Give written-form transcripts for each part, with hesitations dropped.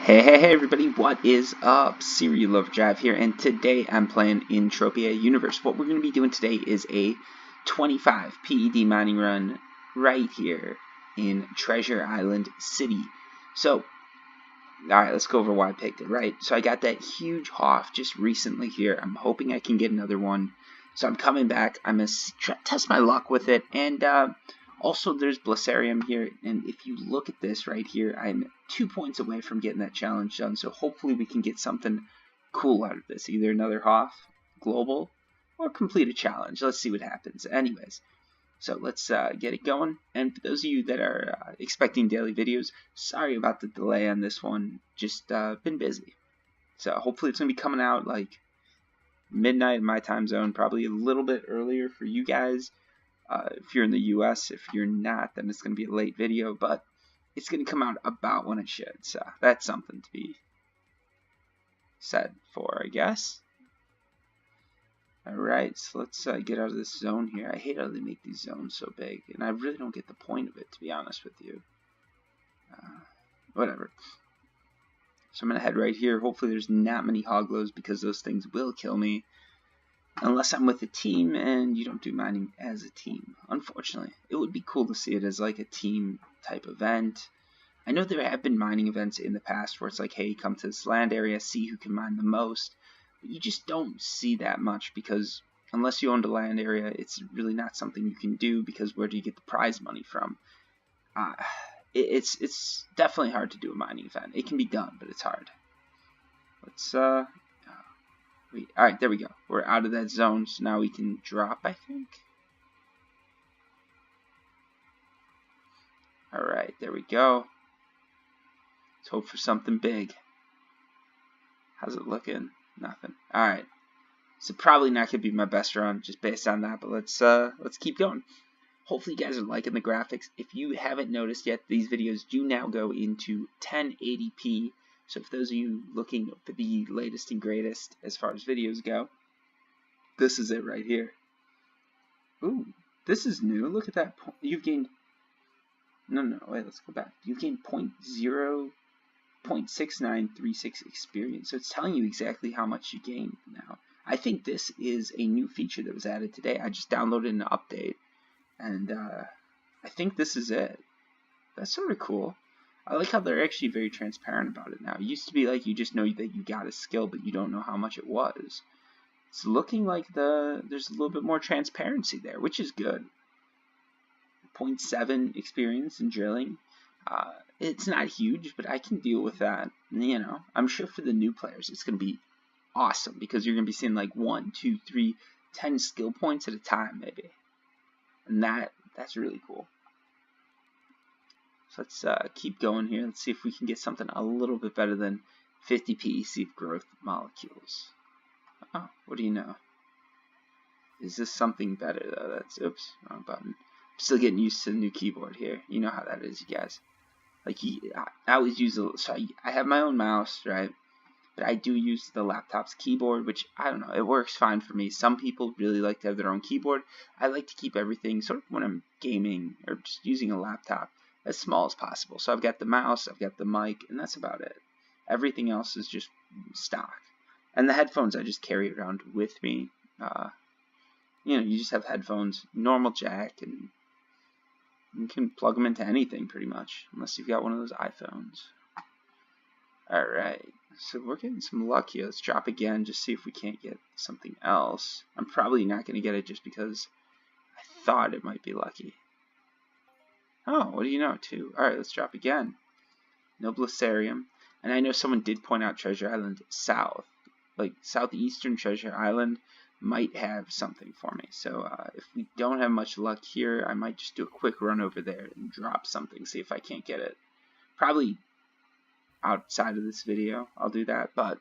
Hey everybody, what is up? Serial Overdrive here, and today I'm playing Entropia Universe. What we're going to be doing today is a 25 PED mining run right here in Treasure Island City. So, alright, let's go over why I picked it, right? So I got that huge HOF just recently here. I'm hoping I can get another one. So I'm coming back. I'm going to test my luck with it, and also, there's Blessarium here, and if you look at this right here, I'm 2 points away from getting that challenge done, so hopefully we can get something cool out of this. Either another HOF, global, or complete a challenge. Let's see what happens. Anyways, so let's get it going. And for those of you that are expecting daily videos, sorry about the delay on this one. Just been busy. So hopefully it's going to be coming out like midnight in my time zone, probably a little bit earlier for you guys. If you're in the US, if you're not, then it's going to be a late video, but it's going to come out about when it should, so that's something to be said for, I guess. Alright, so let's get out of this zone here. I hate how they make these zones so big, and I really don't get the point of it, to be honest with you. Whatever. So I'm going to head right here. Hopefully there's not many hoglows, because those things will kill me. Unless I'm with a team and you don't do mining as a team, unfortunately. It would be cool to see it as like a team type event. I know there have been mining events in the past where it's like, hey, come to this land area, see who can mine the most. But you just don't see that much because unless you own the land area, it's really not something you can do because where do you get the prize money from? It's definitely hard to do a mining event. It can be done, but it's hard. Let's Alright, there we go. We're out of that zone, so now we can drop, I think. Alright, there we go. Let's hope for something big. How's it looking? Nothing. Alright. So probably not going to be my best run, just based on that, but let's keep going. Hopefully you guys are liking the graphics. If you haven't noticed yet, these videos do now go into 1080p. So for those of you looking for the latest and greatest as far as videos go, this is it right here. Ooh, this is new. Look at that. You've gained... No, wait, let's go back. You've gained 0.6936 experience. So it's telling you exactly how much you gained now. I think this is a new feature that was added today. I just downloaded an update, and I think this is it. That's sort of cool. I like how they're actually very transparent about it now. It used to be like you just know that you got a skill, but you don't know how much it was. It's looking like there's a little bit more transparency there, which is good. 0.7 experience in drilling. It's not huge, but I can deal with that. You know, I'm sure for the new players, it's going to be awesome because you're going to be seeing like 1, 2, 3, 10 skill points at a time, maybe. And that's really cool. So let's keep going here. Let's see if we can get something a little bit better than 50 PEC of growth molecules. Oh, what do you know? Is this something better though? That's, oops, wrong button. I'm still getting used to the new keyboard here. You know how that is, you guys. Like, I always use I have my own mouse, right? But I do use the laptop's keyboard, which, I don't know, it works fine for me. Some people really like to have their own keyboard. I like to keep everything, sort of when I'm gaming or just using a laptop, as small as possible. So I've got the mouse, I've got the mic, and that's about it. Everything else is just stock. And the headphones I just carry around with me. You know, you just have headphones, normal jack, and you can plug them into anything pretty much, unless you've got one of those iPhones. Alright, so we're getting some luck here. Let's drop again, just see if we can't get something else. I'm probably not going to get it just because I thought it might be lucky. Oh, what do you know, too? Alright, let's drop again. No Blessarium. And I know someone did point out Treasure Island South. Like, southeastern Treasure Island might have something for me. So, if we don't have much luck here, I might just do a quick run over there and drop something, see if I can't get it. Probably outside of this video, I'll do that, but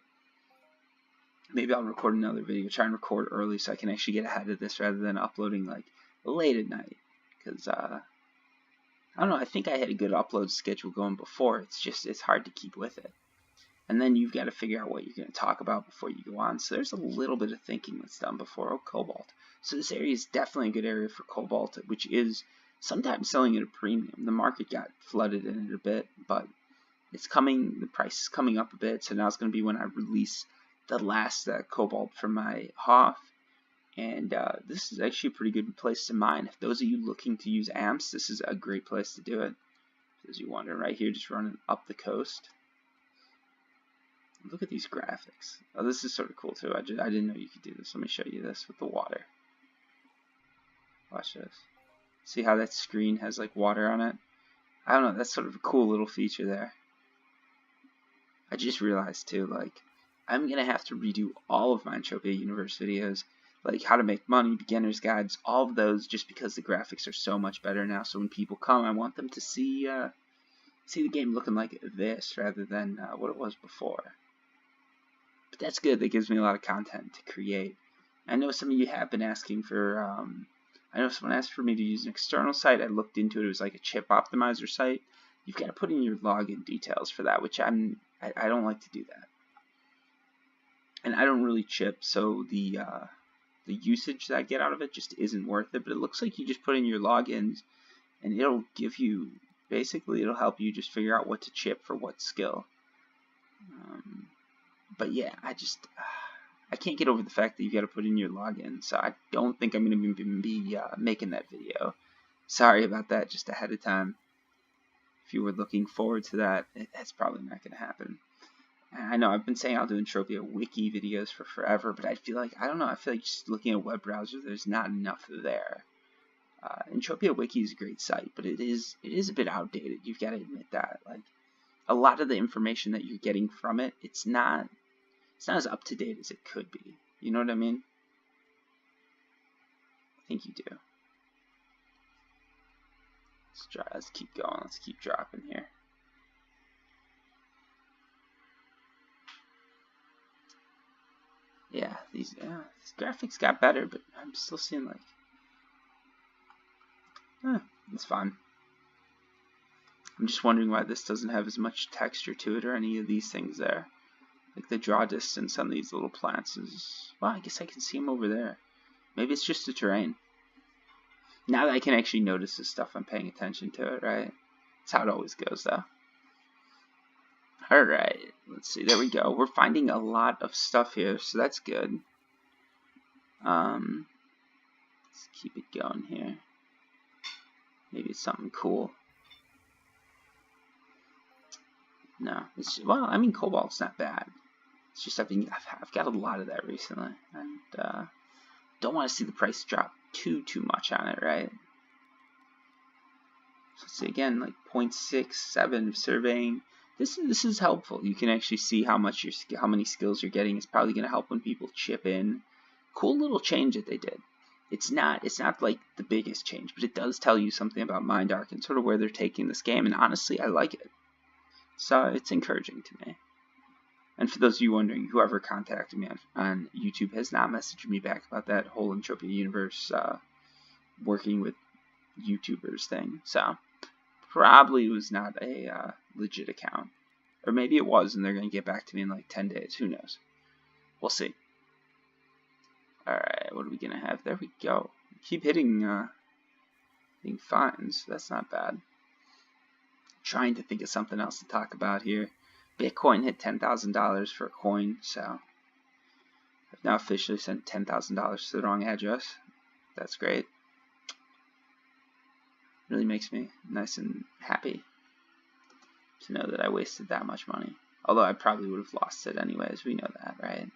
maybe I'll record another video, try and record early so I can actually get ahead of this rather than uploading, like, late at night. Because, I don't know, I think I had a good upload schedule going before. It's hard to keep with it. And then you've got to figure out what you're going to talk about before you go on. So there's a little bit of thinking that's done before. Oh, cobalt. So this area is definitely a good area for cobalt, which is sometimes selling at a premium. The market got flooded in it a bit, but it's coming, the price is coming up a bit, so now it's going to be when I release the last cobalt from my HOF. And this is actually a pretty good place to mine. If those of you looking to use amps, this is a great place to do it. As you wonder, right here, just running up the coast. Look at these graphics. Oh, this is sort of cool too. I didn't know you could do this. Let me show you this with the water. Watch this. See how that screen has like water on it? I don't know, that's sort of a cool little feature there. I just realized too, like, I'm gonna have to redo all of my Entropia Universe videos, like how to make money, beginner's guides, all of those, just because the graphics are so much better now. So when people come, I want them to see the game looking like this rather than what it was before. But that's good. That gives me a lot of content to create. I know some of you have been asking for. I know someone asked for me to use an external site. I looked into it. It was like a chip optimizer site. You've got to put in your login details for that, which I don't like to do that. And I don't really chip, so the usage that I get out of it just isn't worth it. But it looks like you just put in your logins, and it'll give you, basically, it'll help you just figure out what to chip for what skill. But yeah, I can't get over the fact that you got to put in your login, so I don't think I'm going to even be making that video. Sorry about that just ahead of time. If you were looking forward to that, that's probably not going to happen. I know I've been saying I'll do Entropia Wiki videos for forever, but I feel like, I don't know, I feel like just looking at a web browser, there's not enough there. Entropia Wiki is a great site, but it is a bit outdated. You've got to admit that. Like, a lot of the information that you're getting from it, it's not as up to date as it could be. You know what I mean? I think you do. Let's keep going. Let's keep dropping here. Yeah, these graphics got better, but I'm still seeing like, it's fine. I'm just wondering why this doesn't have as much texture to it or any of these things there. Like the draw distance on these little plants is, well, I guess I can see them over there. Maybe it's just the terrain. Now that I can actually notice this stuff, I'm paying attention to it, right? That's how it always goes, though. Alright, let's see, there we go. We're finding a lot of stuff here, so that's good. Let's keep it going here. Maybe it's something cool. No, it's, well, I mean, cobalt's not bad. It's just I've got a lot of that recently, and don't want to see the price drop too much on it, right? So let's see again, like 0.67 surveying. This is helpful. You can actually see how many skills you're getting. It's probably going to help when people chip in. Cool little change that they did. It's not like the biggest change, but it does tell you something about MindArc and sort of where they're taking this game. And honestly, I like it. So it's encouraging to me. And for those of you wondering, whoever contacted me on YouTube has not messaged me back about that whole Entropia Universe working with YouTubers thing. So probably was not a legit account. Or maybe it was, and they're going to get back to me in like 10 days. Who knows? We'll see. Alright, what are we going to have? There we go. Keep hitting fines. That's not bad. Trying to think of something else to talk about here. Bitcoin hit $10,000 for a coin, so I've now officially sent $10,000 to the wrong address. That's great. Really makes me nice and happy to know that I wasted that much money. Although I probably would have lost it anyways, we know that, right?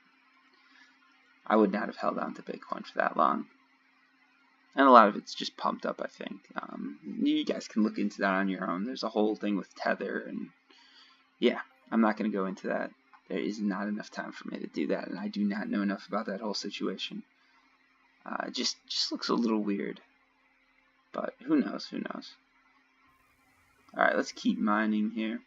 I would not have held on to Bitcoin for that long. And a lot of it's just pumped up, I think. You guys can look into that on your own. There's a whole thing with tether, and yeah, I'm not going to go into that. There is not enough time for me to do that, and I do not know enough about that whole situation. It just looks a little weird. But who knows, who knows. Alright, let's keep mining here.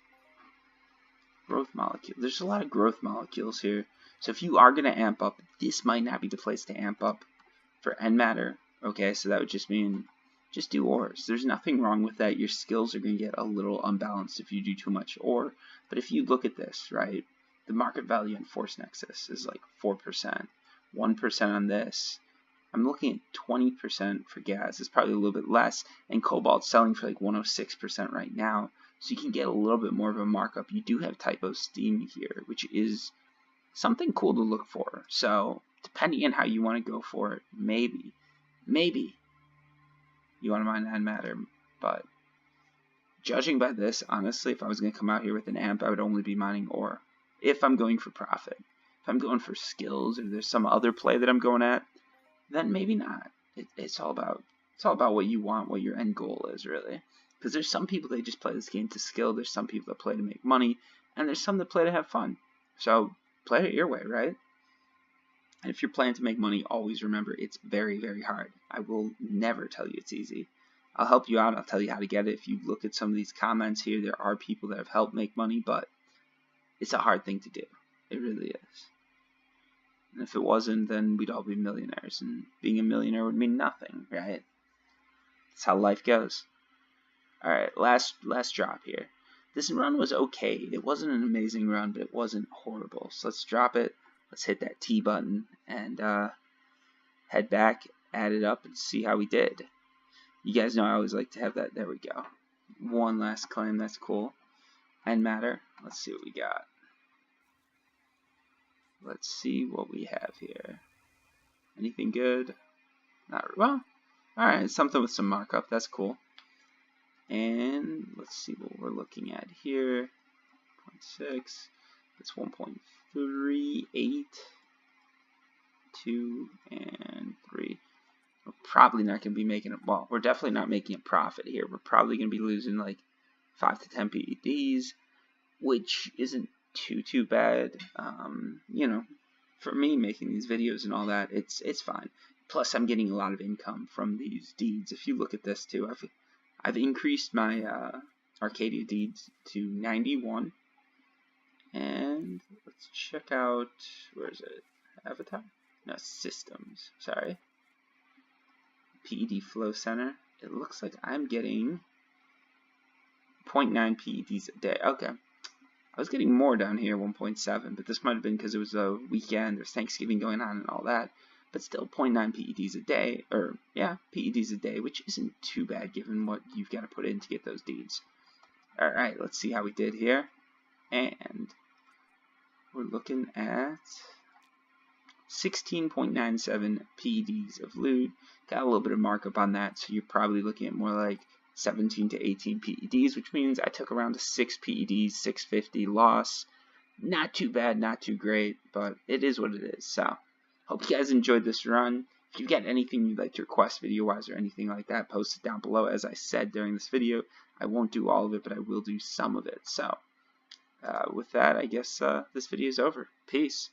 Growth molecule. There's a lot of growth molecules here. So if you are going to amp up, this might not be the place to amp up for end matter. Okay, so that would just mean just do ores. There's nothing wrong with that. Your skills are going to get a little unbalanced if you do too much ore. But if you look at this, right, the market value in Force Nexus is like 4%, 1% on this. I'm looking at 20% for gas. It's probably a little bit less. And Cobalt's selling for like 106% right now. so you can get a little bit more of a markup. You do have typo steam here, which is something cool to look for. So depending on how you want to go for it, maybe you want to mine antimatter, but judging by this, honestly, if I was going to come out here with an amp, I would only be mining ore. If I'm going for profit. If I'm going for skills, or there's some other play that I'm going at, then maybe not. It's all about what you want, what your end goal is, really. Because there's some people that just play this game to skill, there's some people that play to make money, and there's some that play to have fun. So play it your way, right? And if you're playing to make money, always remember it's very, very hard. I will never tell you it's easy. I'll help you out. I'll tell you how to get it. If you look at some of these comments here, there are people that have helped make money, but it's a hard thing to do. It really is. And if it wasn't, then we'd all be millionaires. And being a millionaire would mean nothing, right? That's how life goes. Alright, last drop here. This run was okay. It wasn't an amazing run, but it wasn't horrible. So let's drop it. Let's hit that T button and head back, add it up, and see how we did. You guys know I always like to have that. There we go. One last claim. That's cool. And matter. Let's see what we got. Let's see what we have here. Anything good? Not well. Alright, something with some markup. That's cool. And let's see what we're looking at here. 0.6. It's 1.38. 2 and 3. We're probably not going to be making it. Well, we're definitely not making a profit here. We're probably going to be losing like 5 to 10 PEDs, which isn't too bad. You know, for me making these videos and all that, it's fine. Plus, I'm getting a lot of income from these deeds. If you look at this too, I've increased my Arcadia deeds to 91. And let's check out, where is it? Avatar? No, systems. Sorry. PED Flow Center. It looks like I'm getting 0.9 PEDs a day. Okay. I was getting more down here, 1.7, but this might have been because it was a weekend, there's Thanksgiving going on and all that. But still, 0.9 PEDs a day, or yeah, PEDs a day, which isn't too bad given what you've got to put in to get those deeds. Alright, let's see how we did here. And we're looking at 16.97 PEDs of loot. Got a little bit of markup on that, so you're probably looking at more like 17 to 18 PEDs, which means I took around a 6 PEDs, 650 loss. Not too bad, not too great, but it is what it is. So, hope you guys enjoyed this run. If you got anything you'd like to request video-wise or anything like that, post it down below. As I said during this video, I won't do all of it, but I will do some of it. So, with that, I guess this video is over. Peace.